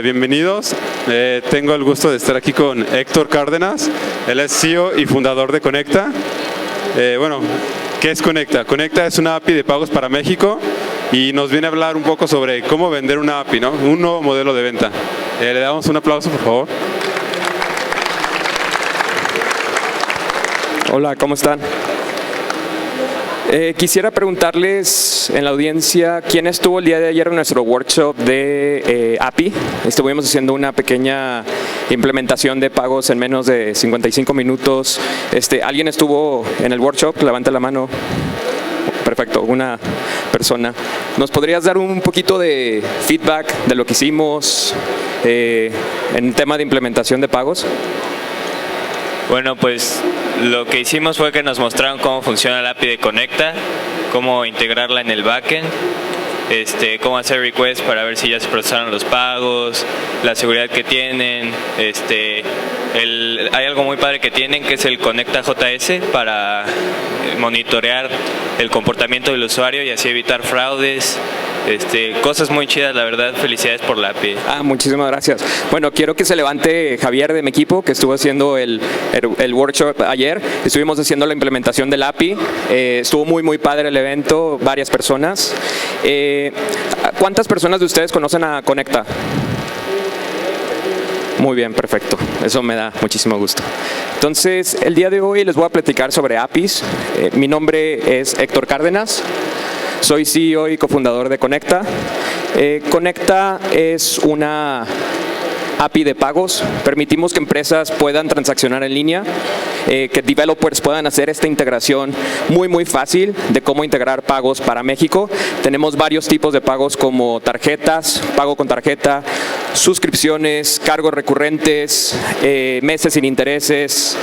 Bienvenidos, tengo el gusto de estar aquí con Héctor Cárdenas, él es CEO y fundador de Conecta. Bueno, ¿qué es Conecta? Conecta es una API de pagos para México y nos viene a hablar un poco sobre cómo vender una API, ¿no? Un nuevo modelo de venta. Le damos un aplauso, por favor. Hola, ¿cómo están? Quisiera preguntarles en la audiencia, ¿quién estuvo el día de ayer en nuestro workshop de API? Estuvimos haciendo una pequeña implementación de pagos en menos de 55 minutos. ¿Alguien estuvo en el workshop? Levanta la mano. Perfecto, una persona. ¿Nos podrías dar un poquito de feedback de lo que hicimos en tema de implementación de pagos? Bueno, pues lo que hicimos fue que nos mostraron cómo funciona la API de Conecta, cómo integrarla en el backend, cómo hacer requests para ver si ya se procesaron los pagos, la seguridad que tienen. Hay algo muy padre que tienen, que es el Conecta JS, para monitorear el comportamiento del usuario y así evitar fraudes. Cosas muy chidas, la verdad. Felicidades por la API. Muchísimas gracias. Bueno, quiero que se levante Javier de mi equipo, que estuvo haciendo el workshop ayer. Estuvimos haciendo la implementación del API. Estuvo muy padre el evento, varias personas. ¿Cuántas personas de ustedes conocen a Conecta? Muy bien, perfecto. Eso me da muchísimo gusto. Entonces, el día de hoy les voy a platicar sobre APIs. Mi nombre es Héctor Cárdenas. Soy CEO y cofundador de Conecta. Conecta es una API de pagos. Permitimos que empresas puedan transaccionar en línea, que developers puedan hacer esta integración muy fácil de cómo integrar pagos para México. Tenemos varios tipos de pagos como tarjetas, pago con tarjeta, suscripciones, cargos recurrentes, meses sin intereses,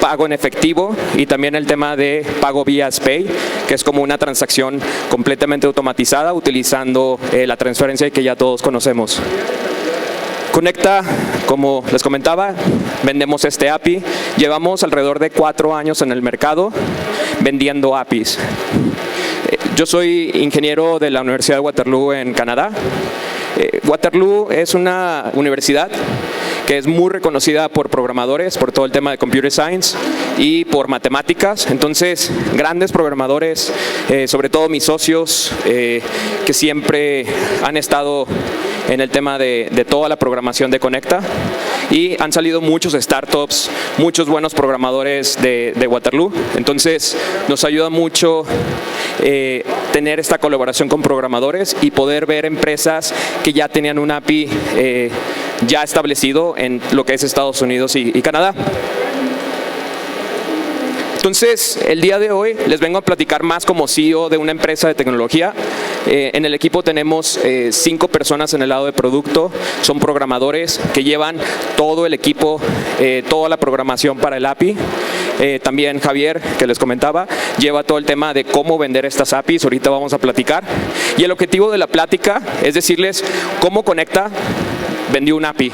pago en efectivo y también el tema de pago vía SPAY, que es como una transacción completamente automatizada utilizando la transferencia que ya todos conocemos. Conecta, como les comentaba, vendemos este API. Llevamos alrededor de 4 años en el mercado vendiendo APIs. Yo soy ingeniero de la Universidad de Waterloo en Canadá. Waterloo es una universidad que es muy reconocida por programadores, por todo el tema de computer science y por matemáticas. Entonces, grandes programadores, sobre todo mis socios, que siempre han estado en el tema de toda la programación de Conecta, y han salido muchos startups, muchos buenos programadores de Waterloo. Entonces nos ayuda mucho tener esta colaboración con programadores y poder ver empresas que ya tenían un API ya establecido en lo que es Estados Unidos y Canadá. Entonces, el día de hoy les vengo a platicar más como CEO de una empresa de tecnología. En el equipo tenemos 5 personas en el lado de producto, son programadores que llevan todo el equipo, toda la programación para el API. También Javier, que les comentaba, lleva todo el tema de cómo vender estas APIs, ahorita vamos a platicar. Y el objetivo de la plática es decirles cómo Conecta vendió un API.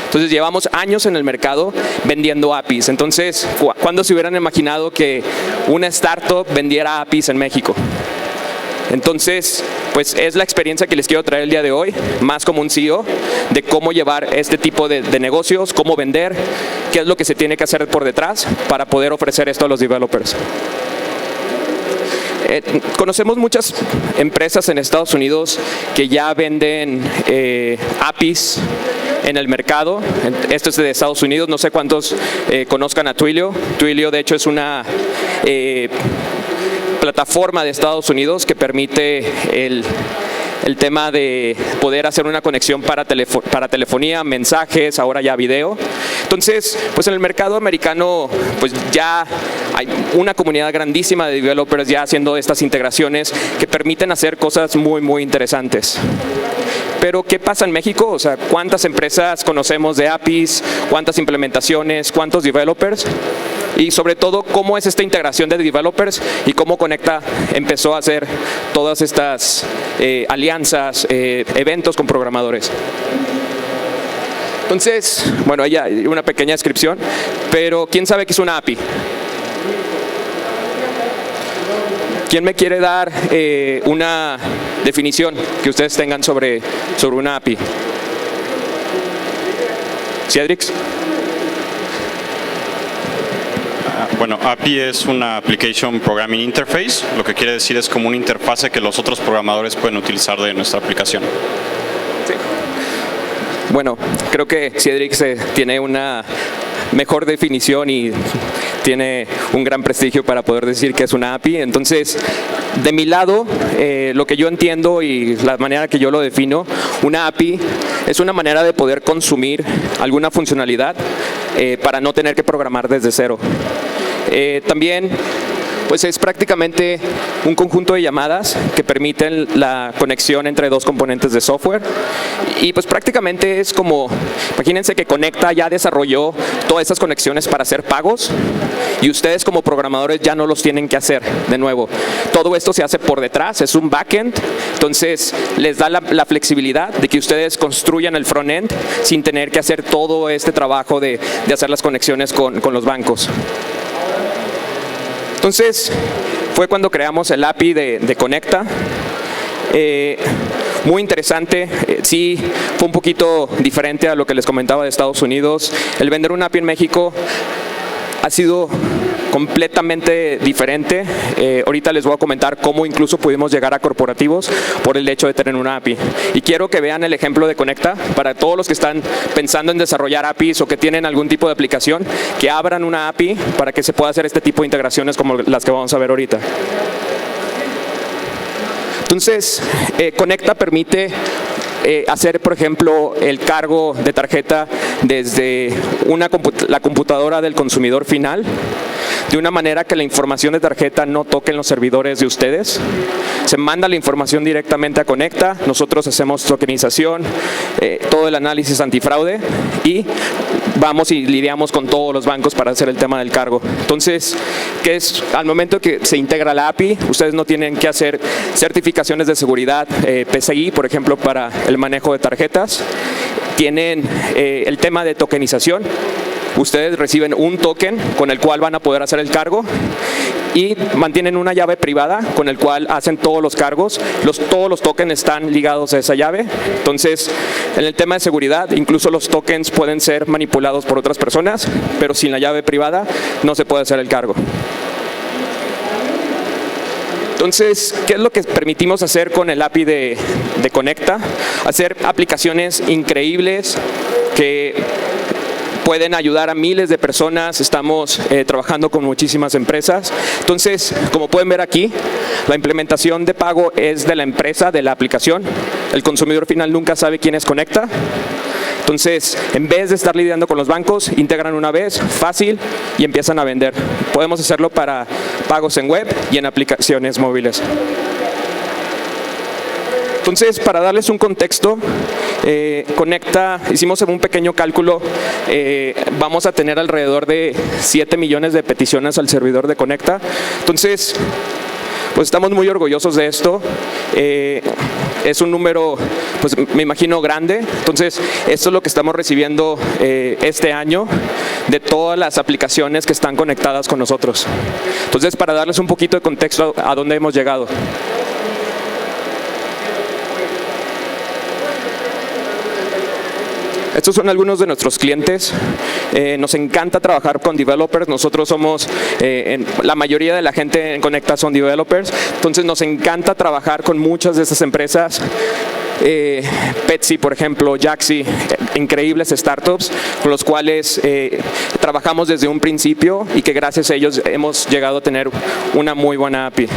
Entonces llevamos años en el mercado vendiendo APIs. Entonces, ¿cuándo se hubieran imaginado que una startup vendiera APIs en México? Entonces, pues es la experiencia que les quiero traer el día de hoy, más como un CEO, de cómo llevar este tipo de negocios, cómo vender, qué es lo que se tiene que hacer por detrás para poder ofrecer esto a los developers. Conocemos muchas empresas en Estados Unidos que ya venden APIs en el mercado. Esto es de Estados Unidos, no sé cuántos conozcan a Twilio. Twilio, de hecho, es una plataforma de Estados Unidos que permite el tema de poder hacer una conexión para telefonía, mensajes, ahora ya video. Entonces, pues en el mercado americano, pues ya hay una comunidad grandísima de developers ya haciendo estas integraciones que permiten hacer cosas muy interesantes. Pero, ¿qué pasa en México? O sea, ¿cuántas empresas conocemos de APIs? ¿Cuántas implementaciones? ¿Cuántos developers? Y sobre todo, ¿cómo es esta integración de developers y cómo Conecta empezó a hacer todas estas alianzas, eventos con programadores? Entonces, bueno, ahí hay una pequeña descripción, pero ¿quién sabe qué es una API? ¿Quién me quiere dar una definición que ustedes tengan sobre una API? Ciedrix. Bueno, API es una Application Programming Interface, lo que quiere decir es como una interfase que los otros programadores pueden utilizar de nuestra aplicación. Sí. Bueno, creo que Ciedrix tiene una mejor definición y tiene un gran prestigio para poder decir que es una API. Entonces, de mi lado, lo que yo entiendo y la manera que yo lo defino, una API es una manera de poder consumir alguna funcionalidad para no tener que programar desde cero. También pues es prácticamente un conjunto de llamadas que permiten la conexión entre dos componentes de software y pues prácticamente es como, imagínense que Conecta ya desarrolló todas estas conexiones para hacer pagos y ustedes como programadores ya no los tienen que hacer de nuevo. Todo esto se hace por detrás, es un backend, entonces les da la flexibilidad de que ustedes construyan el frontend sin tener que hacer todo este trabajo de hacer las conexiones con los bancos. Entonces, fue cuando creamos el API de Conecta. Muy interesante, sí, fue un poquito diferente a lo que les comentaba de Estados Unidos. El vender un API en México ha sido completamente diferente. Ahorita les voy a comentar cómo incluso pudimos llegar a corporativos por el hecho de tener una API. Y quiero que vean el ejemplo de Conecta para todos los que están pensando en desarrollar APIs o que tienen algún tipo de aplicación, que abran una API para que se pueda hacer este tipo de integraciones como las que vamos a ver ahorita. Entonces, Conecta permite hacer, por ejemplo, el cargo de tarjeta desde la computadora del consumidor final, de una manera que la información de tarjeta no toque en los servidores de ustedes. Se manda la información directamente a Conecta, nosotros hacemos tokenización, todo el análisis antifraude y vamos y lidiamos con todos los bancos para hacer el tema del cargo. Entonces, ¿qué es? Al momento que se integra la API, ustedes no tienen que hacer certificaciones de seguridad PCI, por ejemplo, para el manejo de tarjetas. Tienen el tema de tokenización. Ustedes reciben un token con el cual van a poder hacer el cargo y mantienen una llave privada con el cual hacen todos los cargos. Todos los tokens están ligados a esa llave. Entonces, en el tema de seguridad, incluso los tokens pueden ser manipulados por otras personas, pero sin la llave privada no se puede hacer el cargo. Entonces, ¿qué es lo que permitimos hacer con el API de Conecta? Hacer aplicaciones increíbles que pueden ayudar a miles de personas. Estamos trabajando con muchísimas empresas. Entonces, como pueden ver aquí, la implementación de pago es de la empresa, de la aplicación. El consumidor final nunca sabe quién es Conecta. Entonces, en vez de estar lidiando con los bancos, integran una vez, fácil, y empiezan a vender. Podemos hacerlo para pagos en web y en aplicaciones móviles. Entonces, para darles un contexto, Conecta, hicimos un pequeño cálculo, vamos a tener alrededor de 7 millones de peticiones al servidor de Conecta. Entonces, pues estamos muy orgullosos de esto. Es un número, pues me imagino, grande. Entonces, esto es lo que estamos recibiendo este año de todas las aplicaciones que están conectadas con nosotros. Entonces, para darles un poquito de contexto a dónde hemos llegado. Estos son algunos de nuestros clientes. Nos encanta trabajar con developers. Nosotros somos, la mayoría de la gente en Conecta son developers. Entonces nos encanta trabajar con muchas de estas empresas. Petsy, por ejemplo, Jaxi, increíbles startups con los cuales trabajamos desde un principio y que gracias a ellos hemos llegado a tener una muy buena API.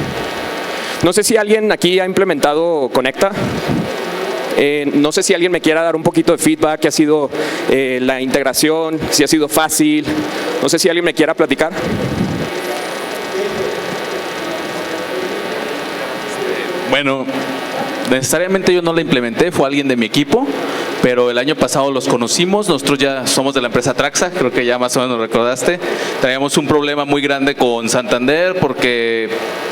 No sé si alguien aquí ha implementado Conecta. No sé si alguien me quiera dar un poquito de feedback, qué ha sido la integración, si ha sido fácil. No sé si alguien me quiera platicar. Bueno, necesariamente yo no la implementé, fue alguien de mi equipo, pero el año pasado los conocimos. Nosotros ya somos de la empresa Traxa, creo que ya más o menos recordaste. Traíamos un problema muy grande con Santander porque,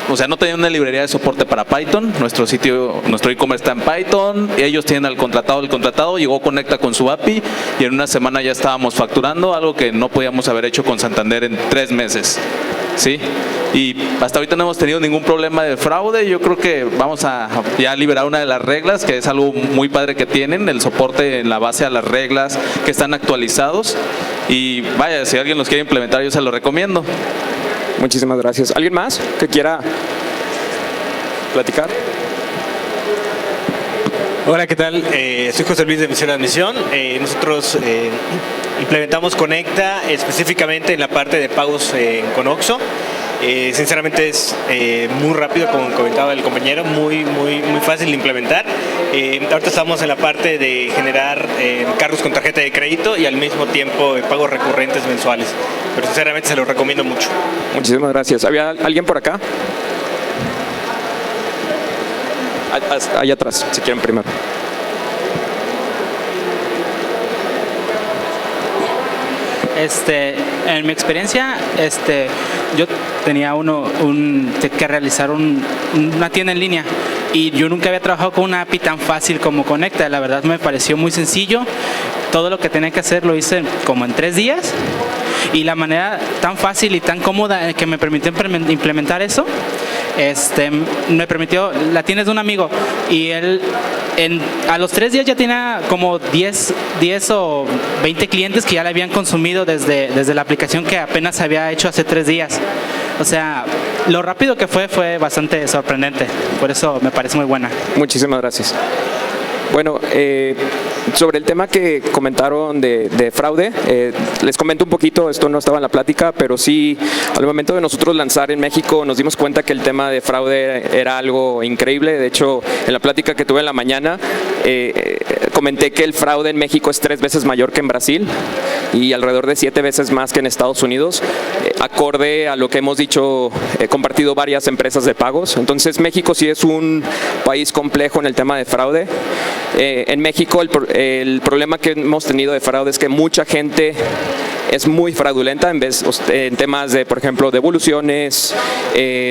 o sea, no tenían una librería de soporte para Python. Nuestro e-commerce está en Python, ellos tienen el contratado, llegó Conecta con su API y en una semana ya estábamos facturando, algo que no podíamos haber hecho con Santander en 3 meses. Sí, y hasta ahorita no hemos tenido ningún problema de fraude. Yo creo que vamos a ya liberar una de las reglas, que es algo muy padre que tienen, el soporte en la base a las reglas que están actualizados. Y vaya, si alguien los quiere implementar, yo se lo recomiendo. Muchísimas gracias. ¿Alguien más que quiera platicar? Hola, ¿qué tal? Soy José Luis de Misión de Admisión. Nosotros implementamos Conecta específicamente en la parte de pagos con OXXO. Sinceramente es muy rápido, como comentaba el compañero, muy fácil de implementar. Ahorita estamos en la parte de generar cargos con tarjeta de crédito y al mismo tiempo pagos recurrentes mensuales. Pero sinceramente se los recomiendo mucho. Muchísimas gracias. ¿Había alguien por acá? Allá atrás, si quieren primero. En mi experiencia, yo tenía que realizar una tienda en línea y yo nunca había trabajado con una API tan fácil como Conecta. La verdad me pareció muy sencillo. Todo lo que tenía que hacer lo hice como en 3 días y la manera tan fácil y tan cómoda que me permitió implementar eso, me permitió, la tienes de un amigo y él a los 3 días ya tenía como 10 o 20 clientes que ya la habían consumido desde la aplicación que apenas había hecho hace 3 días. O sea, lo rápido que fue bastante sorprendente, por eso me parece muy buena. Muchísimas gracias. Bueno, sobre el tema que comentaron de fraude, les comento un poquito, esto no estaba en la plática, pero sí, al momento de nosotros lanzar en México nos dimos cuenta que el tema de fraude era algo increíble. De hecho, en la plática que tuve en la mañana, comenté que el fraude en México es 3 veces mayor que en Brasil y alrededor de 7 veces más que en Estados Unidos, acorde a lo que hemos dicho, compartido varias empresas de pagos. Entonces, México sí es un país complejo en el tema de fraude. En México el problema que hemos tenido de fraude es que mucha gente es muy fraudulenta en temas de, por ejemplo, devoluciones,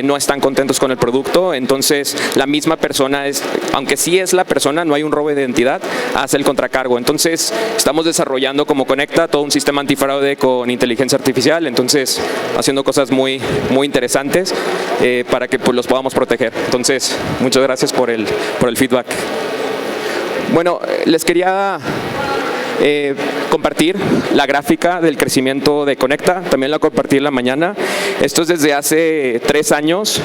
no están contentos con el producto. Entonces la misma persona, aunque sí es la persona, no hay un robo de identidad, hace el contracargo. Entonces estamos desarrollando como Conecta todo un sistema antifraude con inteligencia artificial, entonces haciendo cosas muy interesantes para que pues, los podamos proteger. Entonces muchas gracias por el feedback. Bueno, les quería compartir la gráfica del crecimiento de Conecta, también la compartí en la mañana. Esto es desde hace 3 años.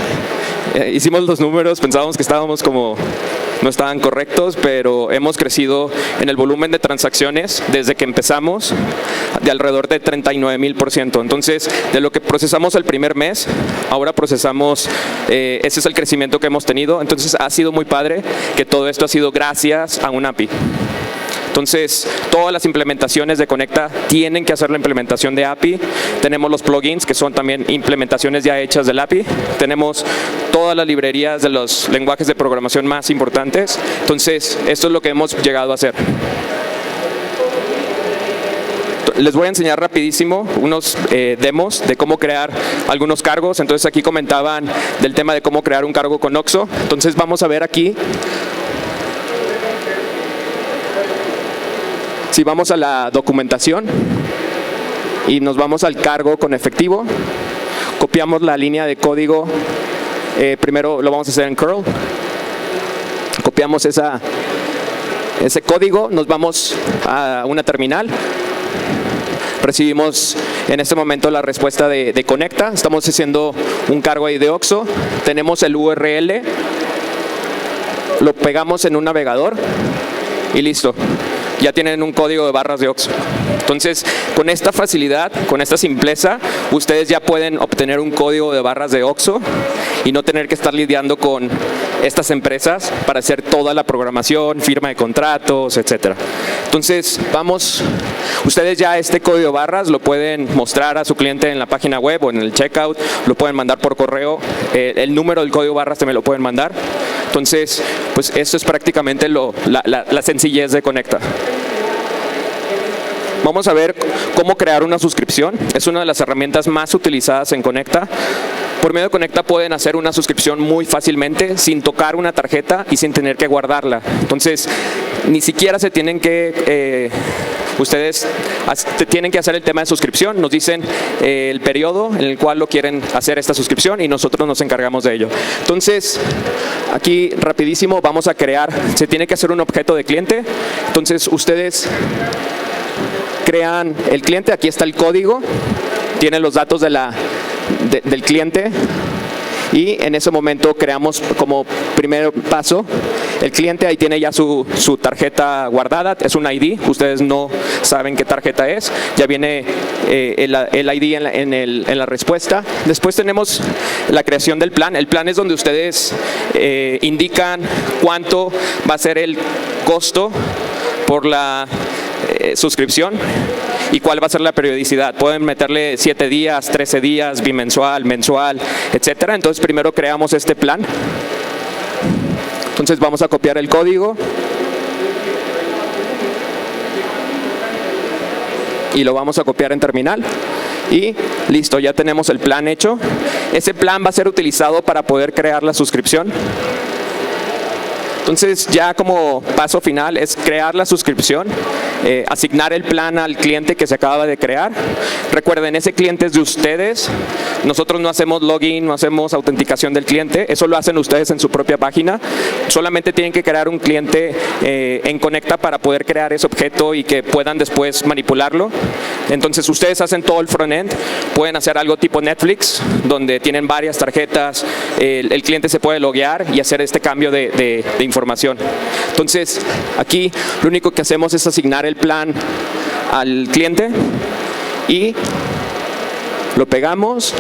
Hicimos los números, pensábamos que no estaban correctos, pero hemos crecido en el volumen de transacciones desde que empezamos de alrededor de 39,000%. Entonces, de lo que procesamos el primer mes, ahora procesamos, ese es el crecimiento que hemos tenido. Entonces, ha sido muy padre que todo esto ha sido gracias a un API. Entonces, todas las implementaciones de Conecta tienen que hacer la implementación de API. Tenemos los plugins, que son también implementaciones ya hechas del API. Tenemos todas las librerías de los lenguajes de programación más importantes. Entonces, esto es lo que hemos llegado a hacer. Les voy a enseñar rapidísimo unos demos de cómo crear algunos cargos. Entonces, aquí comentaban del tema de cómo crear un cargo con OXXO. Entonces, vamos a ver aquí. Si vamos a la documentación y nos vamos al cargo con efectivo, copiamos la línea de código, primero lo vamos a hacer en curl, copiamos ese código, nos vamos a una terminal, recibimos en este momento la respuesta de Conecta, estamos haciendo un cargo ahí de OXXO, tenemos el URL, lo pegamos en un navegador y listo. Ya tienen un código de barras de OXXO. Entonces, con esta facilidad, con esta simpleza, ustedes ya pueden obtener un código de barras de OXXO y no tener que estar lidiando con estas empresas para hacer toda la programación, firma de contratos, etcétera. Entonces, ustedes ya este código de barras lo pueden mostrar a su cliente en la página web o en el checkout, lo pueden mandar por correo, el número del código de barras también lo pueden mandar. Entonces, pues esto es prácticamente la sencillez de Conecta. Vamos a ver cómo crear una suscripción. Es una de las herramientas más utilizadas en Conecta. Por medio de Conecta pueden hacer una suscripción muy fácilmente, sin tocar una tarjeta y sin tener que guardarla. Entonces, ni siquiera se tienen que Ustedes tienen que hacer el tema de suscripción, nos dicen el periodo en el cual lo quieren hacer esta suscripción y nosotros nos encargamos de ello. Entonces, aquí rapidísimo vamos a crear, se tiene que hacer un objeto de cliente. Entonces, ustedes crean el cliente, aquí está el código, tiene los datos del cliente. Y en ese momento creamos como primer paso el cliente, ahí tiene ya su tarjeta guardada, es un ID, ustedes no saben qué tarjeta es, ya viene el ID en la respuesta. Después tenemos la creación del plan. El plan es donde ustedes indican cuánto va a ser el costo por la suscripción y cuál va a ser la periodicidad. Pueden meterle 7 días, 13 días, bimensual, mensual, etcétera. Entonces primero creamos este plan. Entonces vamos a copiar el código y lo vamos a copiar en terminal. Y listo, ya tenemos el plan hecho. Ese plan va a ser utilizado para poder crear la suscripción. Entonces, ya como paso final es crear la suscripción, asignar el plan al cliente que se acaba de crear. Recuerden, ese cliente es de ustedes. Nosotros no hacemos login, no hacemos autenticación del cliente. Eso lo hacen ustedes en su propia página. Solamente tienen que crear un cliente en Conecta para poder crear ese objeto y que puedan después manipularlo. Entonces, ustedes hacen todo el frontend. Pueden hacer algo tipo Netflix, donde tienen varias tarjetas. El cliente se puede loguear y hacer este cambio de información. Entonces, aquí lo único que hacemos es asignar el plan al cliente y lo pegamos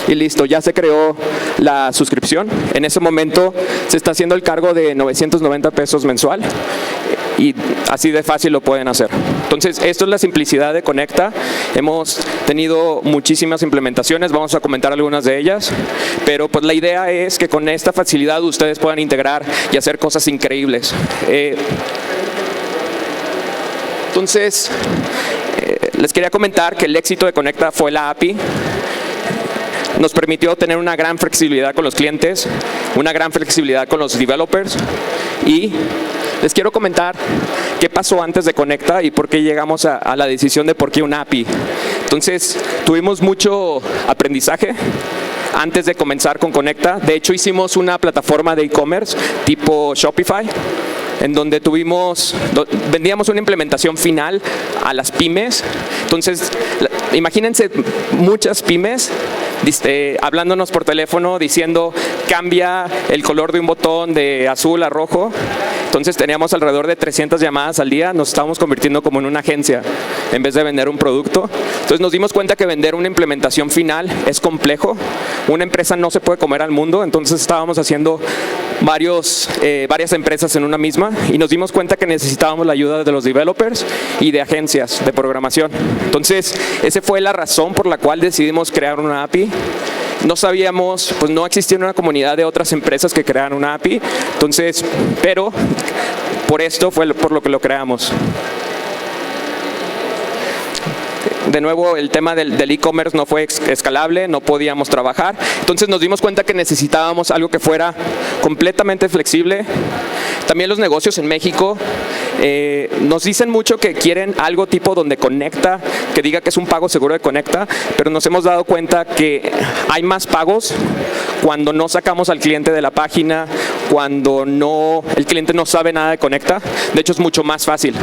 y listo, ya se creó la suscripción. En ese momento se está haciendo el cargo de 990 pesos mensual y así de fácil lo pueden hacer. Entonces, esto es la simplicidad de Conecta. Hemos tenido muchísimas implementaciones, vamos a comentar algunas de ellas, pero pues la idea es que con esta facilidad ustedes puedan integrar y hacer cosas increíbles. Entonces, les quería comentar que el éxito de Conecta fue la API. Nos permitió tener una gran flexibilidad con los clientes, una gran flexibilidad con los developers y les quiero comentar qué pasó antes de Conecta y por qué llegamos a la decisión de por qué una API. Entonces, tuvimos mucho aprendizaje antes de comenzar con Conecta. De hecho, hicimos una plataforma de e-commerce tipo Shopify, en donde vendíamos una implementación final a las pymes. Entonces, imagínense muchas pymes hablándonos por teléfono diciendo cambia el color de un botón de azul a rojo. Entonces teníamos alrededor de 300 llamadas al día, nos estábamos convirtiendo como en una agencia en vez de vender un producto. Entonces nos dimos cuenta que vender una implementación final es complejo, una empresa no se puede comer al mundo, entonces estábamos haciendo varias empresas en una misma y nos dimos cuenta que necesitábamos la ayuda de los developers y de agencias de programación. Entonces esa fue la razón por la cual decidimos crear una API. No sabíamos, pues no existía una comunidad de otras empresas que crearan una API, entonces, pero por esto fue por lo que lo creamos. De nuevo, el tema del e-commerce no fue escalable, no podíamos trabajar. Entonces nos dimos cuenta que necesitábamos algo que fuera completamente flexible. También los negocios en México nos dicen mucho que quieren algo tipo donde Conecta, que diga que es un pago seguro de Conecta, pero nos hemos dado cuenta que hay más pagos cuando no sacamos al cliente de la página, cuando el cliente no sabe nada de Conecta. De hecho, es mucho más fácil.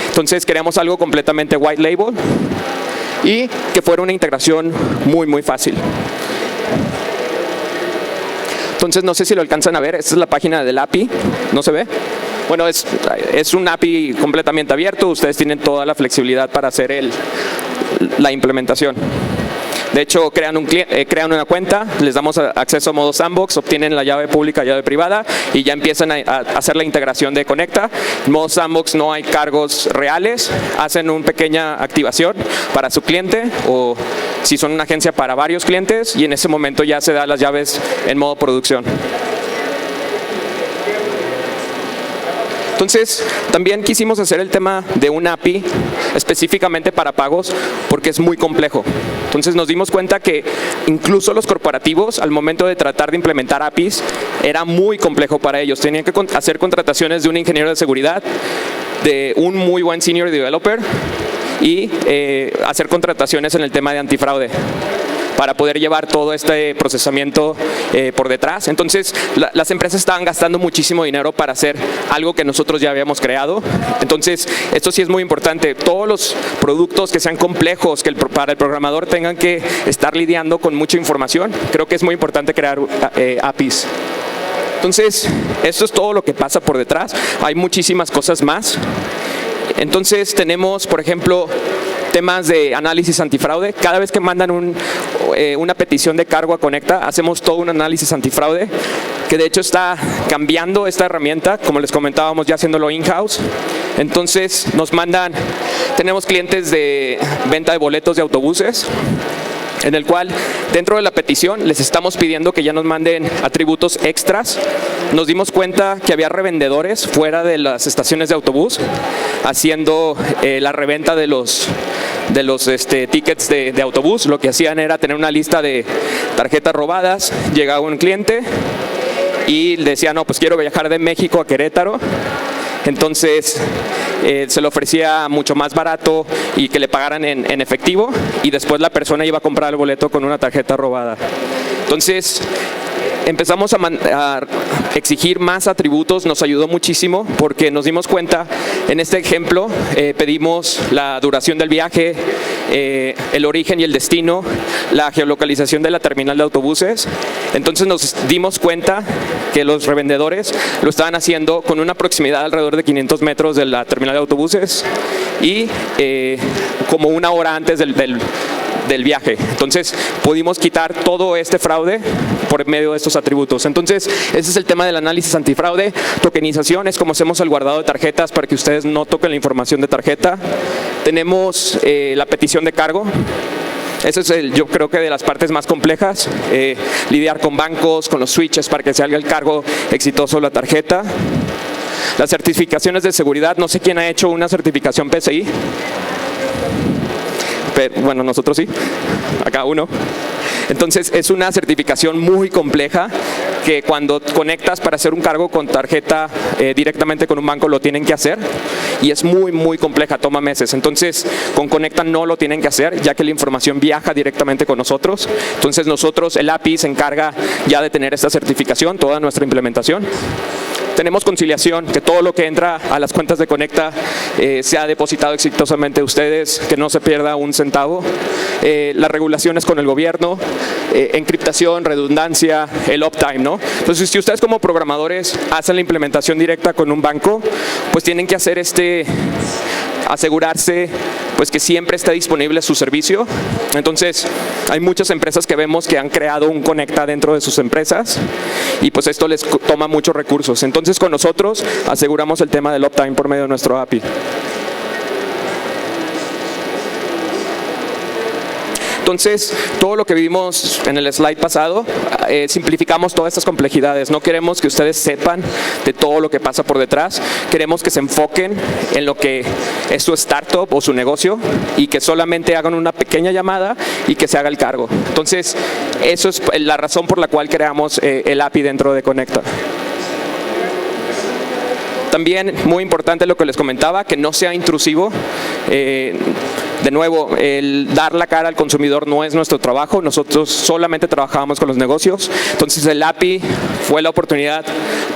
Entonces queríamos algo completamente white label y que fuera una integración muy, muy fácil. Entonces no sé si lo alcanzan a ver, esta es la página del API, ¿no se ve? Bueno, es un API completamente abierto, ustedes tienen toda la flexibilidad para hacer la implementación. De hecho, crean una cuenta, les damos acceso a modo sandbox, obtienen la llave pública, llave privada y ya empiezan a hacer la integración de Conecta. En modo sandbox no hay cargos reales, hacen una pequeña activación para su cliente o si son una agencia para varios clientes y en ese momento ya se dan las llaves en modo producción. Entonces, también quisimos hacer el tema de un API específicamente para pagos porque es muy complejo. Entonces nos dimos cuenta que incluso los corporativos, al momento de tratar de implementar APIs, era muy complejo para ellos. Tenían que hacer contrataciones de un ingeniero de seguridad, de un muy buen senior developer y hacer contrataciones en el tema de antifraude para poder llevar todo este procesamiento por detrás. Entonces, las empresas estaban gastando muchísimo dinero para hacer algo que nosotros ya habíamos creado. Entonces, esto sí es muy importante. Todos los productos que sean complejos, que para el programador tengan que estar lidiando con mucha información, creo que es muy importante crear APIs. Entonces, esto es todo lo que pasa por detrás. Hay muchísimas cosas más. Entonces, tenemos, por ejemplo, temas de análisis antifraude. Cada vez que mandan una petición de cargo a Conecta, hacemos todo un análisis antifraude, que de hecho está cambiando esta herramienta, como les comentábamos, ya haciéndolo in-house. Entonces nos mandan, tenemos clientes de venta de boletos de autobuses, en el cual dentro de la petición les estamos pidiendo que ya nos manden atributos extras. Nos dimos cuenta que había revendedores fuera de las estaciones de autobús haciendo la reventa de los tickets de autobús. Lo que hacían era tener una lista de tarjetas robadas. Llegaba un cliente y decía, no, pues quiero viajar de México a Querétaro. Entonces se le ofrecía mucho más barato y que le pagaran en efectivo, y después la persona iba a comprar el boleto con una tarjeta robada. Entonces empezamos a exigir más atributos. Nos ayudó muchísimo porque nos dimos cuenta, en este ejemplo pedimos la duración del viaje, el origen y el destino, la geolocalización de la terminal de autobuses. Entonces nos dimos cuenta que los revendedores lo estaban haciendo con una proximidad alrededor de 500 metros de la terminal de autobuses y como una hora antes del viaje. Entonces pudimos quitar todo este fraude por medio de estos atributos. Entonces ese es el tema del análisis antifraude. Tokenización es como hacemos el guardado de tarjetas para que ustedes no toquen la información de tarjeta. Tenemos la petición de cargo. Eso es yo creo que de las partes más complejas, lidiar con bancos, con los switches para que se haga el cargo exitoso de la tarjeta. Las certificaciones de seguridad, no sé quién ha hecho una certificación PCI. Bueno, nosotros sí, acá uno. Entonces es una certificación muy compleja que cuando conectas para hacer un cargo con tarjeta directamente con un banco lo tienen que hacer, y es muy compleja, toma meses. Entonces con Conecta no lo tienen que hacer, ya que la información viaja directamente con nosotros. Entonces nosotros, el API se encarga ya de tener esta certificación, toda nuestra implementación. Tenemos conciliación, que todo lo que entra a las cuentas de Conecta sea depositado exitosamente a ustedes, que no se pierda un centavo. Las regulaciones con el gobierno, encriptación, redundancia, el uptime, ¿no? Entonces, si ustedes como programadores hacen la implementación directa con un banco, pues tienen que hacer asegurarse pues que siempre está disponible su servicio. Entonces hay muchas empresas que vemos que han creado un Conecta dentro de sus empresas y pues esto les toma muchos recursos. Entonces con nosotros aseguramos el tema del uptime por medio de nuestro API. Entonces, todo lo que vimos en el slide pasado, simplificamos todas estas complejidades. No queremos que ustedes sepan de todo lo que pasa por detrás. Queremos que se enfoquen en lo que es su startup o su negocio y que solamente hagan una pequeña llamada y que se haga el cargo. Entonces, eso es la razón por la cual creamos el API dentro de Conecta. También muy importante lo que les comentaba, que no sea intrusivo. De nuevo, el dar la cara al consumidor no es nuestro trabajo, nosotros solamente trabajamos con los negocios. Entonces el API fue la oportunidad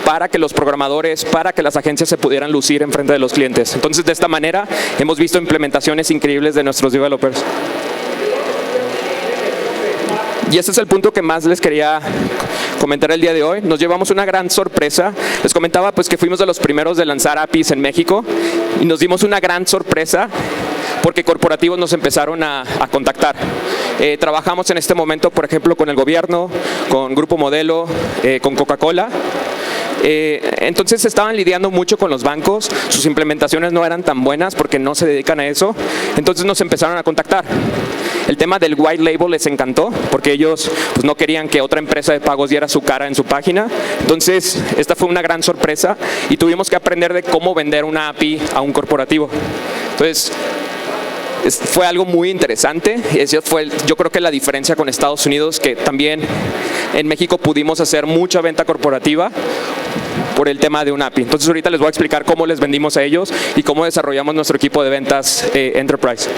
para que los programadores, para que las agencias se pudieran lucir en frente de los clientes. Entonces de esta manera hemos visto implementaciones increíbles de nuestros developers. Y ese es el punto que más les quería comentar el día de hoy. Nos llevamos una gran sorpresa. Les comentaba pues que fuimos de los primeros de lanzar APIs en México y nos dimos una gran sorpresa porque corporativos nos empezaron a contactar. Trabajamos en este momento, por ejemplo, con el gobierno, con Grupo Modelo, con Coca-Cola. Entonces estaban lidiando mucho con los bancos, sus implementaciones no eran tan buenas porque no se dedican a eso, entonces nos empezaron a contactar. El tema del white label les encantó porque ellos pues, no querían que otra empresa de pagos diera su cara en su página. Entonces esta fue una gran sorpresa y tuvimos que aprender de cómo vender una API a un corporativo. Entonces fue algo muy interesante. Eso fue, yo creo que la diferencia con Estados Unidos, que también en México pudimos hacer mucha venta corporativa por el tema de un API. Entonces ahorita les voy a explicar cómo les vendimos a ellos y cómo desarrollamos nuestro equipo de ventas Enterprise.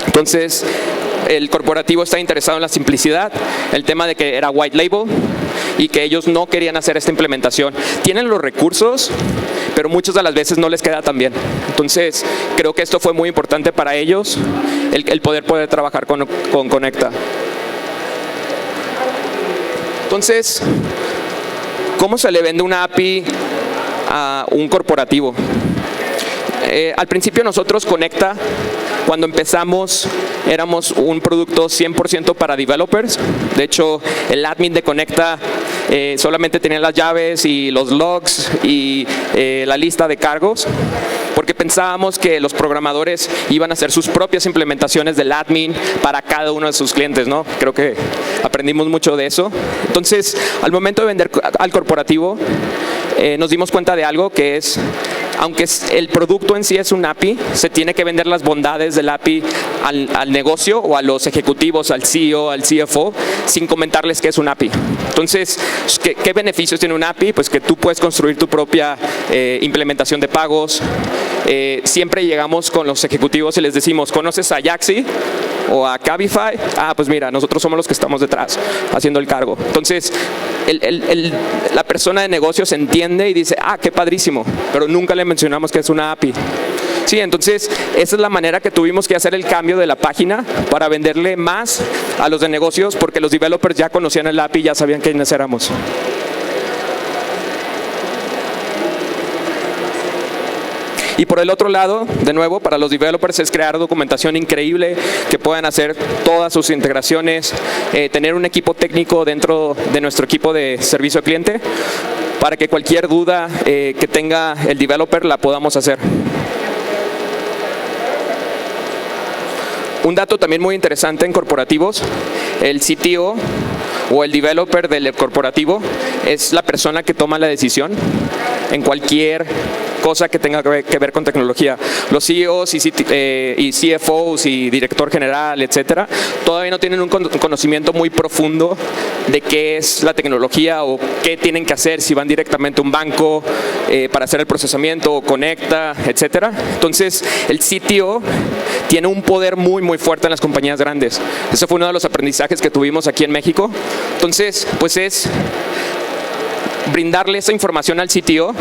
Entonces, el corporativo está interesado en la simplicidad, el tema de que era white label y que ellos no querían hacer esta implementación. Tienen los recursos, pero muchas de las veces no les queda tan bien. Entonces, creo que esto fue muy importante para ellos, el poder trabajar con Conecta. Entonces, ¿cómo se le vende una API a un corporativo? Al principio nosotros, Conecta, cuando empezamos, éramos un producto 100% para developers. De hecho, el admin de Conecta solamente tenía las llaves y los logs y la lista de cargos, porque pensábamos que los programadores iban a hacer sus propias implementaciones del admin para cada uno de sus clientes, ¿no? Creo que aprendimos mucho de eso. Entonces, al momento de vender al corporativo, nos dimos cuenta de algo, que es, aunque el producto en sí es un API, se tiene que vender las bondades del API al negocio o a los ejecutivos, al CEO, al CFO, sin comentarles que es un API. Entonces, ¿qué beneficios tiene un API? Pues que tú puedes construir tu propia implementación de pagos. Siempre llegamos con los ejecutivos y les decimos, ¿conoces a Yaxi o a Cabify? Ah, pues mira, nosotros somos los que estamos detrás haciendo el cargo. Entonces, la persona de negocios entiende y dice, ah, qué padrísimo, pero nunca le mencionamos que es una API. Sí, entonces esa es la manera que tuvimos que hacer el cambio de la página para venderle más a los de negocios, porque los developers ya conocían el API y ya sabían quiénes éramos. Y por el otro lado, de nuevo, para los developers es crear documentación increíble, que puedan hacer todas sus integraciones, tener un equipo técnico dentro de nuestro equipo de servicio al cliente, para que cualquier duda que tenga el developer la podamos hacer. Un dato también muy interesante en corporativos, el CTO o el developer del corporativo es la persona que toma la decisión en cualquier cosa que tenga que ver con tecnología. Los CEOs y CFOs y director general, etcétera, todavía no tienen un conocimiento muy profundo de qué es la tecnología o qué tienen que hacer, si van directamente a un banco para hacer el procesamiento o Conecta, etcétera. Entonces, el CTO tiene un poder muy fuerte en las compañías grandes. Ese fue uno de los aprendizajes que tuvimos aquí en México. Entonces, pues es brindarle esa información al CTO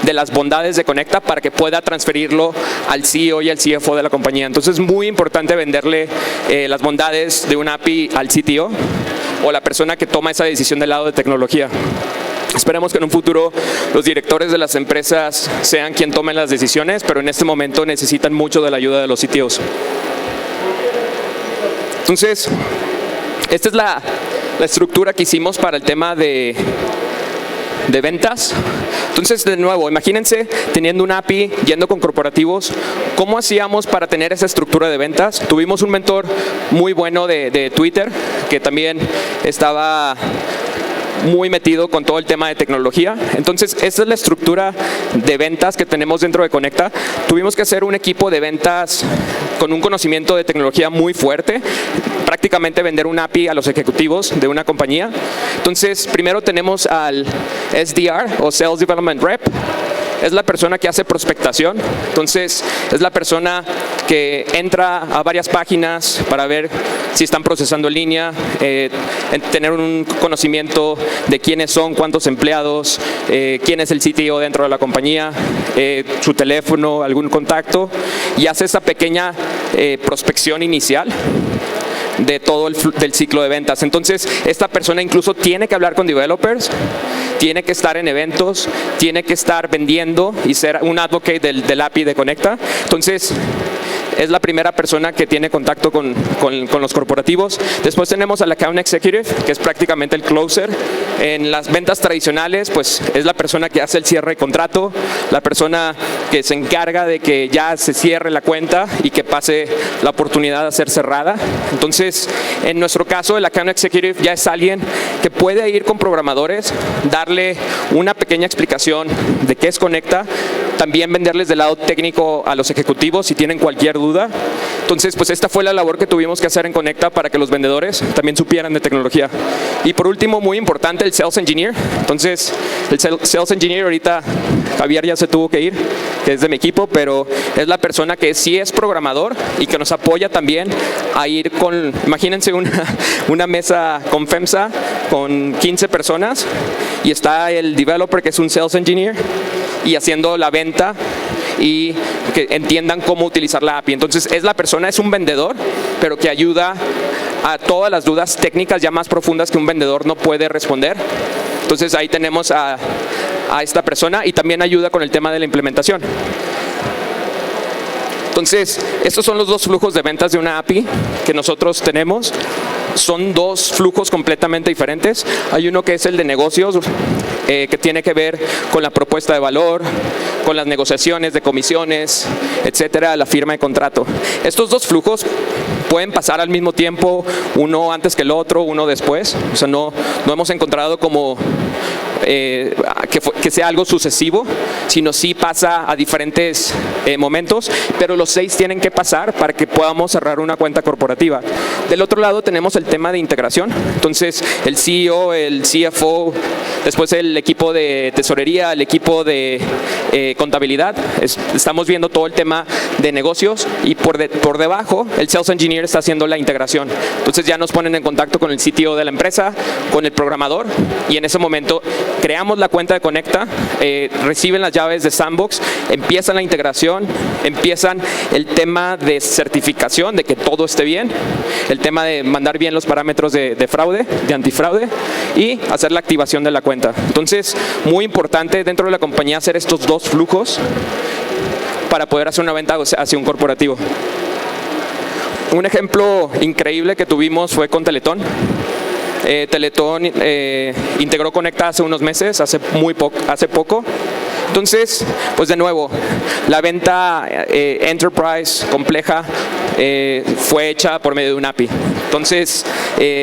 de las bondades de Conecta para que pueda transferirlo al CEO y al CFO de la compañía. Entonces es muy importante venderle las bondades de un API al CTO o la persona que toma esa decisión del lado de tecnología. Esperemos que en un futuro los directores de las empresas sean quien tomen las decisiones, pero en este momento necesitan mucho de la ayuda de los CTOs. Entonces, esta es la estructura que hicimos para el tema de ventas. Entonces, de nuevo, imagínense teniendo un API, yendo con corporativos, ¿cómo hacíamos para tener esa estructura de ventas? Tuvimos un mentor muy bueno de Twitter, que también estaba muy metido con todo el tema de tecnología. Entonces, esa es la estructura de ventas que tenemos dentro de Conecta. Tuvimos que hacer un equipo de ventas con un conocimiento de tecnología muy fuerte, prácticamente vender un API a los ejecutivos de una compañía. Entonces, primero tenemos al SDR o Sales Development Rep. Es la persona que hace prospectación. Entonces, es la persona que entra a varias páginas para ver si están procesando en línea, tener un conocimiento de quiénes son, cuántos empleados, quién es el CTO dentro de la compañía, su teléfono, algún contacto, y hace esa pequeña prospección inicial de todo del ciclo de ventas. Entonces, esta persona incluso tiene que hablar con developers, tiene que estar en eventos, tiene que estar vendiendo y ser un advocate del API de Conecta. Entonces, es la primera persona que tiene contacto con los corporativos. Después tenemos al Account Executive, que es prácticamente el closer. En las ventas tradicionales, pues es la persona que hace el cierre de contrato, la persona que se encarga de que ya se cierre la cuenta y que pase la oportunidad de ser cerrada. Entonces, en nuestro caso, el Account Executive ya es alguien que puede ir con programadores, darle una pequeña explicación de qué es Conecta, también venderles del lado técnico a los ejecutivos si tienen cualquier duda. Entonces, pues esta fue la labor que tuvimos que hacer en Conecta para que los vendedores también supieran de tecnología. Y por último, muy importante, el Sales Engineer. Entonces, el Sales Engineer ahorita, Javier ya se tuvo que ir, que es de mi equipo, pero es la persona que sí es programador y que nos apoya también a ir con, imagínense una mesa con FEMSA con 15 personas y está el developer que es un Sales Engineer y haciendo la venta y que entiendan cómo utilizar la API. Entonces es un vendedor, pero que ayuda a todas las dudas técnicas ya más profundas que un vendedor no puede responder. Entonces ahí tenemos a esta persona y también ayuda con el tema de la implementación. Entonces, estos son los dos flujos de ventas de una API que nosotros tenemos. Son dos flujos completamente diferentes. Hay uno que es el de negocios, que tiene que ver con la propuesta de valor, con las negociaciones de comisiones, etcétera, la firma de contrato. Estos dos flujos pueden pasar al mismo tiempo, uno antes que el otro, uno después. O sea, no hemos encontrado como que sea algo sucesivo, sino sí pasa a diferentes momentos, pero los 6 tienen que pasar para que podamos cerrar una cuenta corporativa. Del otro lado tenemos el tema de integración. Entonces, el CEO, el CFO, después el equipo de tesorería, el equipo de contabilidad. Estamos viendo todo el tema de negocios y por debajo el Sales Engineer está haciendo la integración. Entonces ya nos ponen en contacto con el CTO de la empresa, con el programador y en ese momento creamos la cuenta de Conecta, reciben las llaves de Sandbox, empiezan la integración, empiezan el tema de certificación, de que todo esté bien, el tema de mandar bien los parámetros de fraude, de antifraude y hacer la activación de la cuenta. Entonces, muy importante dentro de la compañía hacer estos dos flujos para poder hacer una venta hacia un corporativo. Un ejemplo increíble que tuvimos fue con Teletón. Teletón integró Conecta hace unos meses, hace poco. Entonces, pues de nuevo, la venta enterprise compleja fue hecha por medio de un API. Entonces,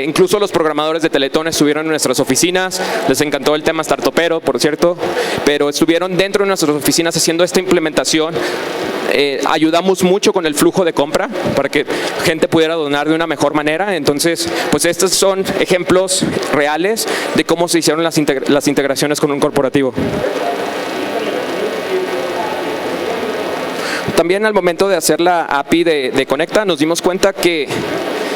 incluso los programadores de Teletón estuvieron en nuestras oficinas, les encantó el tema startupero, por cierto, pero estuvieron dentro de nuestras oficinas haciendo esta implementación. Ayudamos mucho con el flujo de compra para que gente pudiera donar de una mejor manera. Entonces, pues estos son ejemplos reales de cómo se hicieron las integraciones con un corporativo. También al momento de hacer la API de Conecta nos dimos cuenta que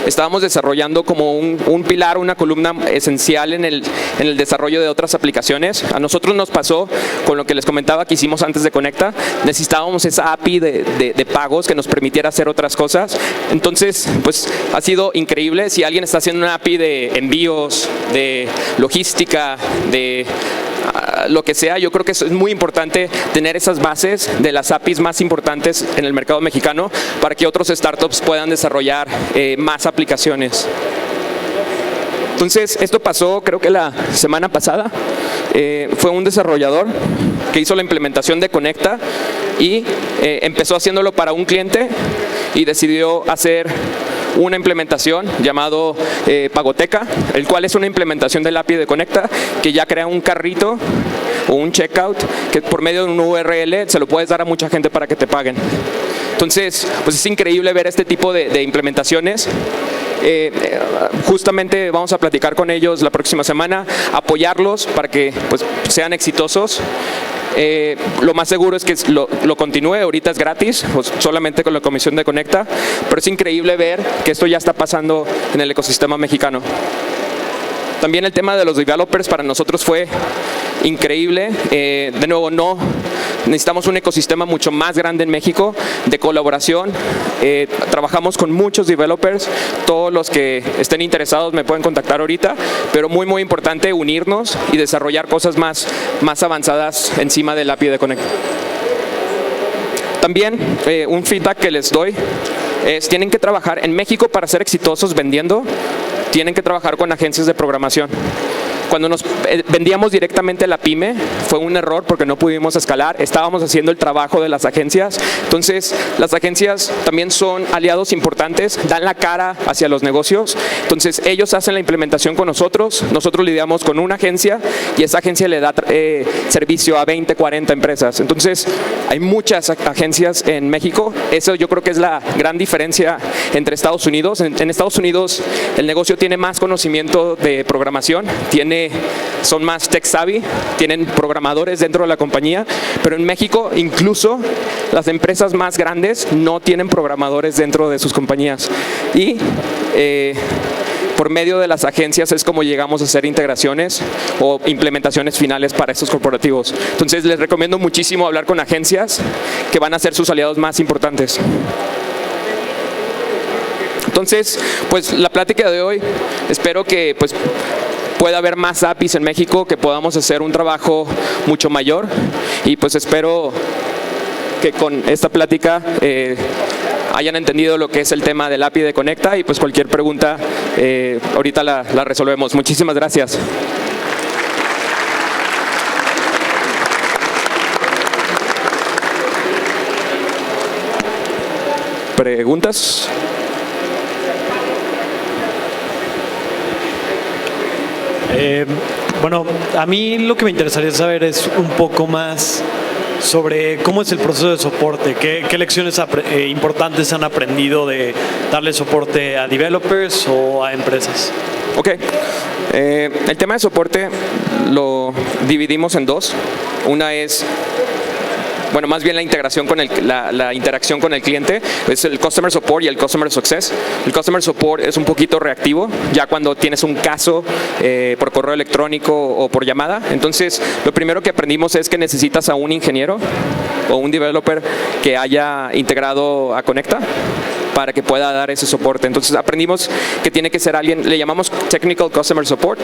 estábamos desarrollando como un pilar, una columna esencial en el desarrollo de otras aplicaciones. A nosotros nos pasó con lo que les comentaba que hicimos antes de Conecta. Necesitábamos esa API de pagos que nos permitiera hacer otras cosas. Entonces, pues ha sido increíble. Si alguien está haciendo una API de envíos, de logística, de lo que sea, yo creo que es muy importante tener esas bases de las APIs más importantes en el mercado mexicano para que otros startups puedan desarrollar más aplicaciones. Entonces, esto pasó creo que la semana pasada. Fue un desarrollador que hizo la implementación de Conecta y empezó haciéndolo para un cliente y decidió hacer una implementación llamado Pagoteca, el cual es una implementación del API de Conecta que ya crea un carrito o un checkout que por medio de un URL se lo puedes dar a mucha gente para que te paguen. Entonces, pues es increíble ver este tipo de implementaciones. Justamente vamos a platicar con ellos la próxima semana, apoyarlos para que pues, sean exitosos. Lo más seguro es que lo continúe, ahorita es gratis, pues, solamente con la comisión de Conecta, pero es increíble ver que esto ya está pasando en el ecosistema mexicano. También el tema de los developers para nosotros fue increíble. De nuevo, necesitamos un ecosistema mucho más grande en México de colaboración. Trabajamos con muchos developers. Todos los que estén interesados me pueden contactar ahorita, pero muy importante unirnos y desarrollar cosas más avanzadas encima del API de Conecta. También un feedback que les doy es tienen que trabajar en México para ser exitosos vendiendo. Tienen que trabajar con agencias de programación. cuando nos vendíamos directamente a la pyme, fue un error porque no pudimos escalar. Estábamos haciendo el trabajo de las agencias. Entonces, las agencias también son aliados importantes, dan la cara hacia los negocios. Entonces, ellos hacen la implementación con nosotros lidiamos con una agencia y esa agencia le da servicio a 20, 40 empresas. Entonces, hay muchas agencias en México. Eso yo creo que es la gran diferencia entre Estados Unidos. En Estados Unidos, el negocio tiene más conocimiento de programación, son más tech savvy, tienen programadores dentro de la compañía, pero en México, incluso las empresas más grandes no tienen programadores dentro de sus compañías. Y por medio de las agencias es como llegamos a hacer integraciones o implementaciones finales para estos corporativos. Entonces les recomiendo muchísimo hablar con agencias que van a ser sus aliados más importantes. Entonces, pues la plática de hoy, espero que pues pueda haber más APIs en México, que podamos hacer un trabajo mucho mayor y pues espero que con esta plática hayan entendido lo que es el tema del API de Conecta y pues cualquier pregunta ahorita la resolvemos. Muchísimas gracias. ¿Preguntas? Bueno, a mí lo que me interesaría saber es un poco más sobre cómo es el proceso de soporte, qué lecciones importantes han aprendido de darle soporte a developers o a empresas. Ok, el tema de soporte lo dividimos en dos. Una es, bueno, más bien la integración con la interacción con el cliente, es el Customer Support y el Customer Success. El Customer Support es un poquito reactivo, ya cuando tienes un caso por correo electrónico o por llamada. Entonces, lo primero que aprendimos es que necesitas a un ingeniero o un developer que haya integrado a Conecta para que pueda dar ese soporte. Entonces aprendimos que tiene que ser alguien, le llamamos Technical Customer Support,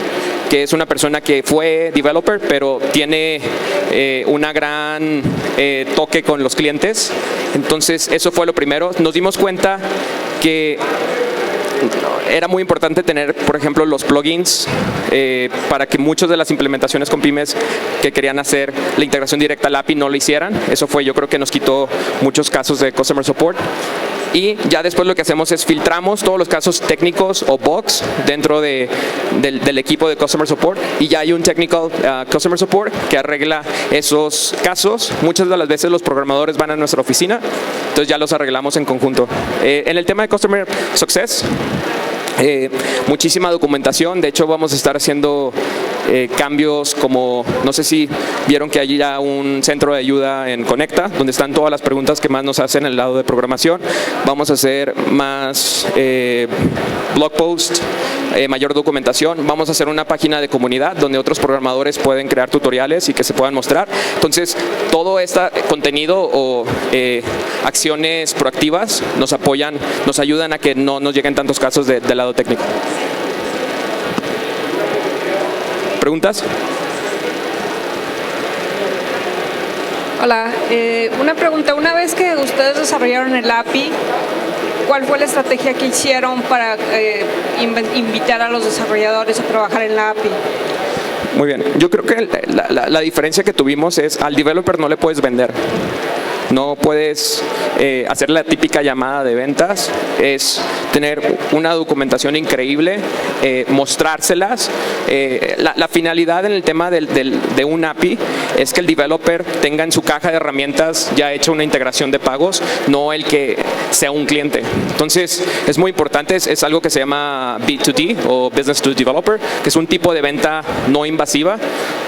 que es una persona que fue developer, pero tiene una gran toque con los clientes. Entonces eso fue lo primero. Nos dimos cuenta que era muy importante tener, por ejemplo, los plugins para que muchas de las implementaciones con pymes que querían hacer la integración directa al API no lo hicieran. Eso fue, yo creo que nos quitó muchos casos de Customer Support. Y ya después lo que hacemos es filtramos todos los casos técnicos o bugs dentro del equipo de Customer Support y ya hay un Technical Customer Support que arregla esos casos. Muchas de las veces los programadores van a nuestra oficina, entonces ya los arreglamos en conjunto. En el tema de Customer Success, muchísima documentación. De hecho, vamos a estar haciendo cambios como, no sé si vieron que hay ya un centro de ayuda en Conecta, donde están todas las preguntas que más nos hacen en el lado de programación. Vamos a hacer más blog posts, mayor documentación. Vamos a hacer una página de comunidad donde otros programadores pueden crear tutoriales y que se puedan mostrar. Entonces, todo este contenido o acciones proactivas nos apoyan, nos ayudan a que no nos lleguen tantos casos del lado técnico. ¿Preguntas? Hola, una pregunta. Una vez que ustedes desarrollaron el API, ¿cuál fue la estrategia que hicieron para invitar a los desarrolladores a trabajar en la API? Muy bien. Yo creo que la diferencia que tuvimos es al developer no le puedes vender. No puedes hacer la típica llamada de ventas, es tener una documentación increíble, mostrárselas. La finalidad en el tema de un API es que el developer tenga en su caja de herramientas ya hecha una integración de pagos, no el que sea un cliente. Entonces es muy importante, es algo que se llama B2D o Business to Developer, que es un tipo de venta no invasiva,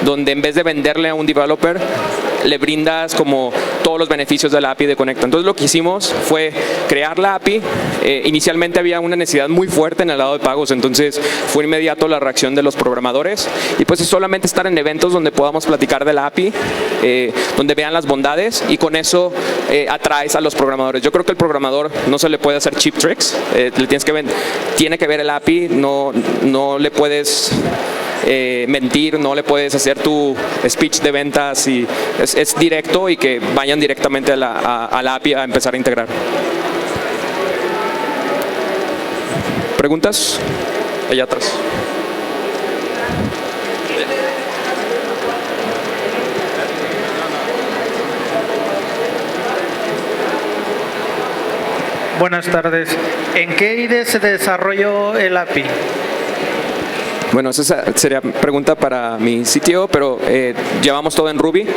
donde en vez de venderle a un developer, le brindas como todos los beneficios de la API de Conecta. Entonces lo que hicimos fue crear la API. Inicialmente había una necesidad muy fuerte en el lado de pagos, entonces fue inmediato la reacción de los programadores y pues es solamente estar en eventos donde podamos platicar de la API, donde vean las bondades y con eso atraes a los programadores. Yo creo que el programador no se le puede hacer cheap tricks, tiene que ver el API, no le puedes mentir, no le puedes hacer tu speech de ventas y es directo y que vayan directamente a la API a empezar a integrar. ¿Preguntas? Allá atrás. Buenas tardes. ¿En qué IDE se desarrolló el API? Bueno, esa sería pregunta para mi CTO, pero llevamos todo en Ruby.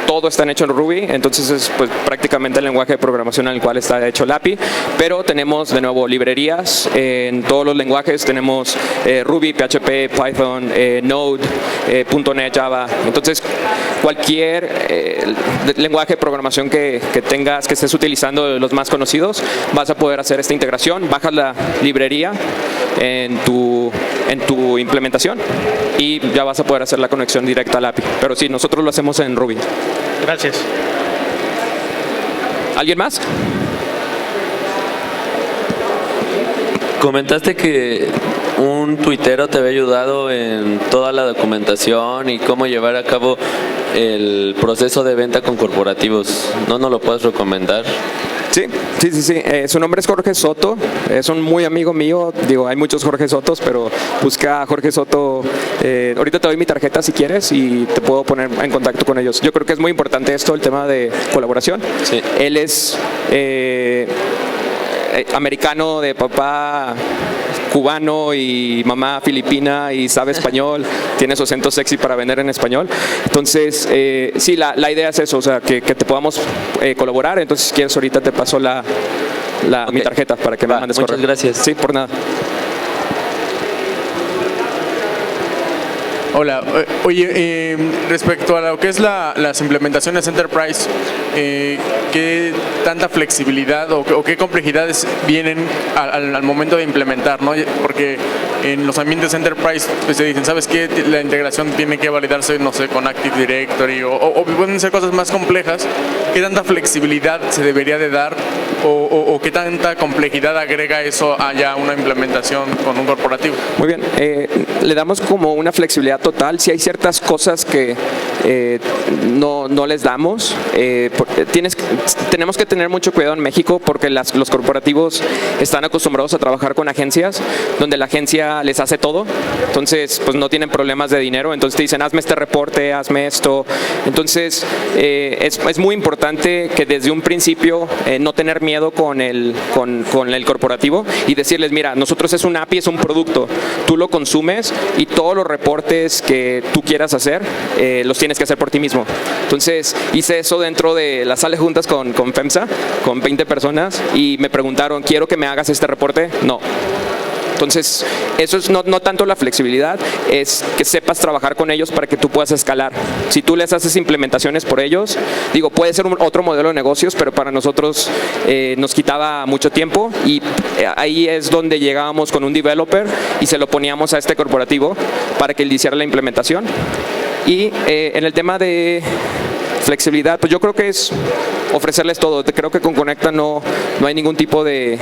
Todo está hecho en Ruby, entonces es pues, prácticamente el lenguaje de programación en el cual está hecho el API, pero tenemos de nuevo librerías en todos los lenguajes, tenemos Ruby, PHP, Python, Node, .NET, Java, entonces cualquier lenguaje de programación que tengas, que estés utilizando de los más conocidos, vas a poder hacer esta integración, bajas la librería en tu implementación y ya vas a poder hacer la conexión directa al API, pero sí, nosotros lo hacemos en Ruby. Gracias. ¿Alguien más? Comentaste que un tuitero te había ayudado en toda la documentación y cómo llevar a cabo el proceso de venta con corporativos. ¿No nos lo puedes recomendar? Sí. Su nombre es Jorge Soto, es un muy amigo mío, digo, hay muchos Jorge Sotos, pero busca a Jorge Soto, ahorita te doy mi tarjeta si quieres y te puedo poner en contacto con ellos. Yo creo que es muy importante esto, el tema de colaboración. Sí. Él es americano de papá cubano y mamá filipina y sabe español, tiene su acento sexy para vender en español. Entonces, sí, la idea es eso, o sea, que te podamos colaborar. Entonces, si quieres, ahorita te paso mi tarjeta para que me mandes correo. Muchas gracias. Sí, por nada. Hola, oye, respecto a lo que es las implementaciones Enterprise, ¿qué tanta flexibilidad o qué complejidades vienen al momento de implementar, ¿no? Porque en los ambientes Enterprise pues, se dicen, ¿sabes qué? La integración tiene que validarse, no sé, con Active Directory o pueden ser cosas más complejas. ¿Qué tanta flexibilidad se debería de dar o qué tanta complejidad agrega eso a ya una implementación con un corporativo? Muy bien, le damos como una flexibilidad total. Si hay ciertas cosas que no les damos, tenemos que tener mucho cuidado en México porque los corporativos están acostumbrados a trabajar con agencias donde la agencia les hace todo, entonces pues no tienen problemas de dinero, entonces te dicen hazme este reporte, hazme esto, entonces es muy importante que desde un principio no tener miedo con el corporativo y decirles mira, nosotros es un API, es un producto, tú lo consumes y todos los reportes que tú quieras hacer los tienes que hacer por ti mismo. Entonces hice eso dentro de la sala de juntas con FEMSA, con 20 personas y me preguntaron, ¿quiero que me hagas este reporte? No. Entonces, eso es no tanto la flexibilidad, es que sepas trabajar con ellos para que tú puedas escalar. Si tú les haces implementaciones por ellos, digo, puede ser otro modelo de negocios, pero para nosotros nos quitaba mucho tiempo y ahí es donde llegábamos con un developer y se lo poníamos a este corporativo para que él hiciera la implementación. Y en el tema de flexibilidad, pues yo creo que es ofrecerles todo. Creo que con Conecta no hay ningún tipo de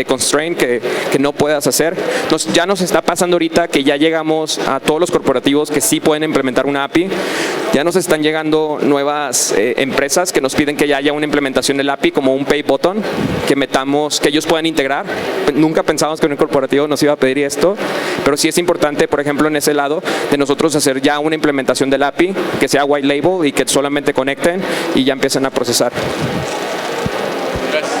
constraint que no puedas hacer. Ya nos está pasando ahorita que ya llegamos a todos los corporativos que sí pueden implementar una API. Ya nos están llegando nuevas empresas que nos piden que ya haya una implementación del API como un pay button, que ellos puedan integrar. Nunca pensamos que un corporativo nos iba a pedir esto, pero sí es importante, por ejemplo, en ese lado, de nosotros hacer ya una implementación del API que sea white label y que solamente conecten y ya empiecen a procesar. Gracias.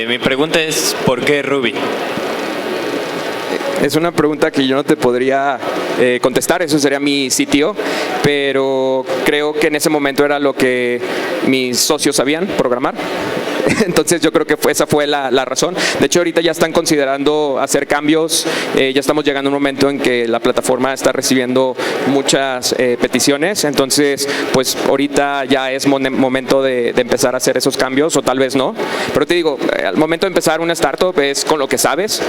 Mi pregunta es ¿por qué Ruby? Es una pregunta que yo no te podría contestar, eso sería mi sitio, pero creo que en ese momento era lo que mis socios sabían programar. Entonces yo creo que esa fue la razón. De hecho ahorita ya están considerando hacer cambios, ya estamos llegando a un momento en que la plataforma está recibiendo muchas peticiones, entonces pues ahorita ya es momento de empezar a hacer esos cambios o tal vez no, pero te digo, al momento de empezar una startup es con lo que sabes.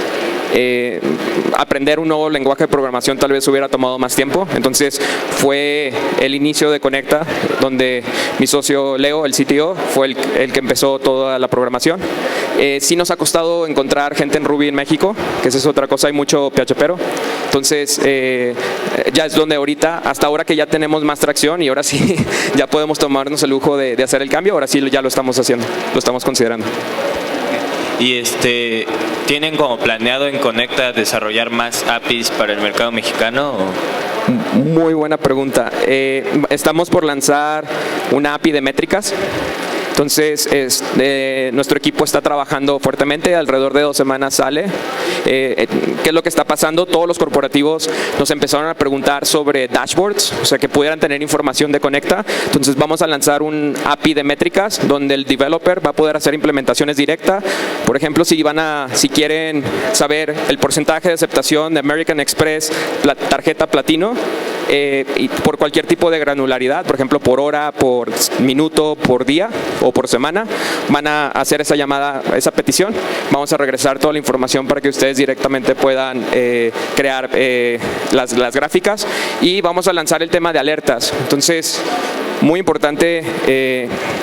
Aprender un nuevo lenguaje de programación tal vez hubiera tomado más tiempo, entonces fue el inicio de Conecta donde mi socio Leo, el CTO, fue el que empezó toda la programación. Sí nos ha costado encontrar gente en Ruby en México, que esa es otra cosa, hay mucho PHPero, entonces ya es donde hasta ahora que ya tenemos más tracción y ahora sí ya podemos tomarnos el lujo de hacer el cambio, ahora sí ya lo estamos haciendo, lo estamos considerando. Y ¿tienen como planeado en Conecta desarrollar más APIs para el mercado mexicano? Muy buena pregunta. Estamos por lanzar una API de métricas. Entonces, nuestro equipo está trabajando fuertemente, alrededor de 2 semanas sale. ¿Qué es lo que está pasando? Todos los corporativos nos empezaron a preguntar sobre dashboards, o sea, que pudieran tener información de Conecta. Entonces, vamos a lanzar un API de métricas donde el developer va a poder hacer implementaciones directas. Por ejemplo, si quieren saber el porcentaje de aceptación de American Express tarjeta platino, y por cualquier tipo de granularidad, por ejemplo, por hora, por minuto, por día o por semana, van a hacer esa llamada, esa petición. Vamos a regresar toda la información para que ustedes directamente puedan crear las gráficas, y vamos a lanzar el tema de alertas. Entonces, muy importante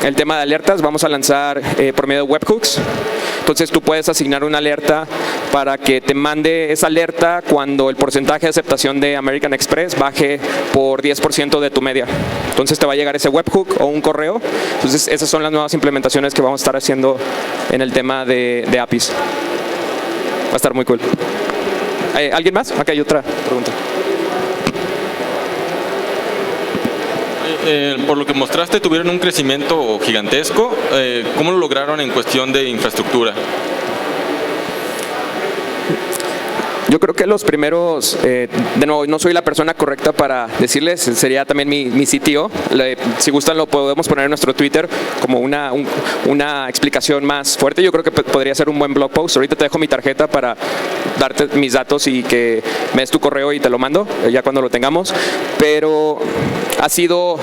el tema de alertas. Vamos a lanzar por medio de webhooks. Entonces tú puedes asignar una alerta para que te mande esa alerta cuando el porcentaje de aceptación de American Express baje por 10% de tu media. Entonces te va a llegar ese webhook o un correo. Entonces esas son las nuevas implementaciones que vamos a estar haciendo en el tema de APIs. Va a estar muy cool. ¿Alguien más? Acá hay otra pregunta. Por lo que mostraste, tuvieron un crecimiento gigantesco. ¿Cómo lo lograron en cuestión de infraestructura? Yo creo que los primeros, de nuevo, no soy la persona correcta para decirles, sería también mi CTO. Si gustan lo podemos poner en nuestro Twitter como una explicación más fuerte. Yo creo que podría ser un buen blog post. Ahorita te dejo mi tarjeta para darte mis datos y que me des tu correo y te lo mando, ya cuando lo tengamos. Pero ha sido...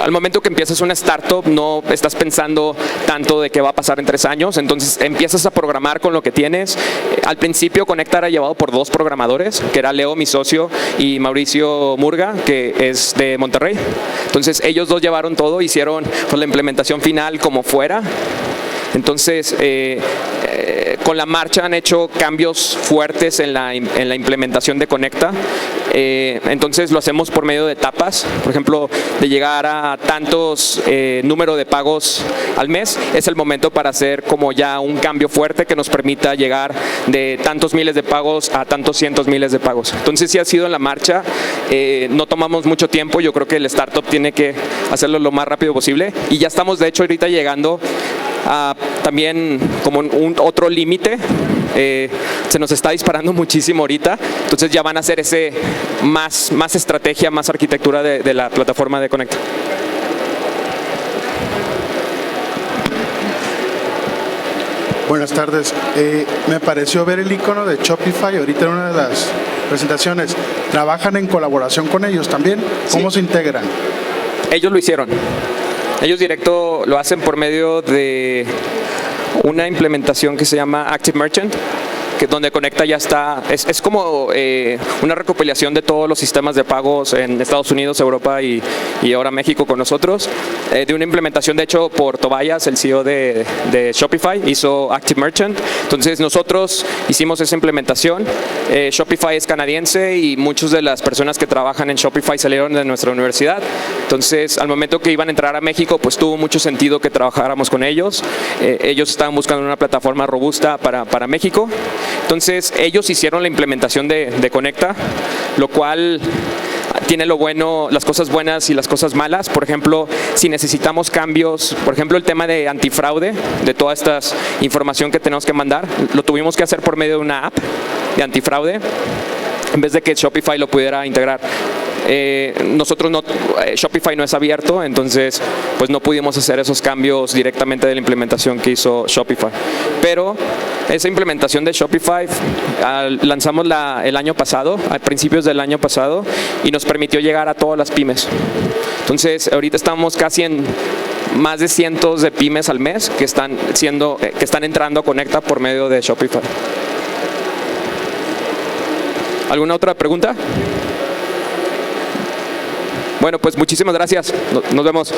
Al momento que empiezas una startup, no estás pensando tanto de qué va a pasar en 3 años, entonces empiezas a programar con lo que tienes. Al principio Conecta era llevado por 2 programadores, que era Leo, mi socio, y Mauricio Murga, que es de Monterrey. Entonces ellos 2 llevaron todo, hicieron pues, la implementación final como fuera. Entonces, con la marcha han hecho cambios fuertes en la implementación de Conecta. Entonces lo hacemos por medio de etapas. Por ejemplo, de llegar a tantos número de pagos al mes, es el momento para hacer como ya un cambio fuerte que nos permita llegar de tantos miles de pagos a tantos cientos miles de pagos. Entonces sí ha sido en la marcha. No tomamos mucho tiempo. Yo creo que el startup tiene que hacerlo lo más rápido posible. Y ya estamos, de hecho, ahorita llegando también como otro límite. Se nos está disparando muchísimo ahorita, entonces ya van a hacer ese más estrategia, más arquitectura de la plataforma de Conecta. Buenas tardes. Me pareció ver el icono de Shopify ahorita en una de las presentaciones. ¿Trabajan en colaboración con ellos también? ¿Cómo se integran? Ellos lo hicieron. Ellos directo lo hacen por medio de una implementación que se llama Active Merchant, que donde Conecta ya está, es como una recopilación de todos los sistemas de pagos en Estados Unidos, Europa y ahora México con nosotros, de una implementación de hecho por Tobias, el CEO de Shopify, hizo Active Merchant. Entonces nosotros hicimos esa implementación. Shopify es canadiense y muchas de las personas que trabajan en Shopify salieron de nuestra universidad. Entonces al momento que iban a entrar a México, pues tuvo mucho sentido que trabajáramos con ellos. Ellos estaban buscando una plataforma robusta para México. Entonces ellos hicieron la implementación de Conecta, lo cual tiene lo bueno, las cosas buenas y las cosas malas. Por ejemplo, si necesitamos cambios, por ejemplo el tema de antifraude, de toda esta información que tenemos que mandar, lo tuvimos que hacer por medio de una app de antifraude en vez de que Shopify lo pudiera integrar. Shopify no es abierto, entonces pues no pudimos hacer esos cambios directamente de la implementación que hizo Shopify. Pero esa implementación de Shopify lanzamos el año pasado, a principios del año pasado, y nos permitió llegar a todas las pymes. Entonces ahorita estamos casi en más de cientos de pymes al mes que están entrando a Conecta por medio de Shopify. ¿Alguna otra pregunta? Bueno, pues muchísimas gracias. Nos vemos.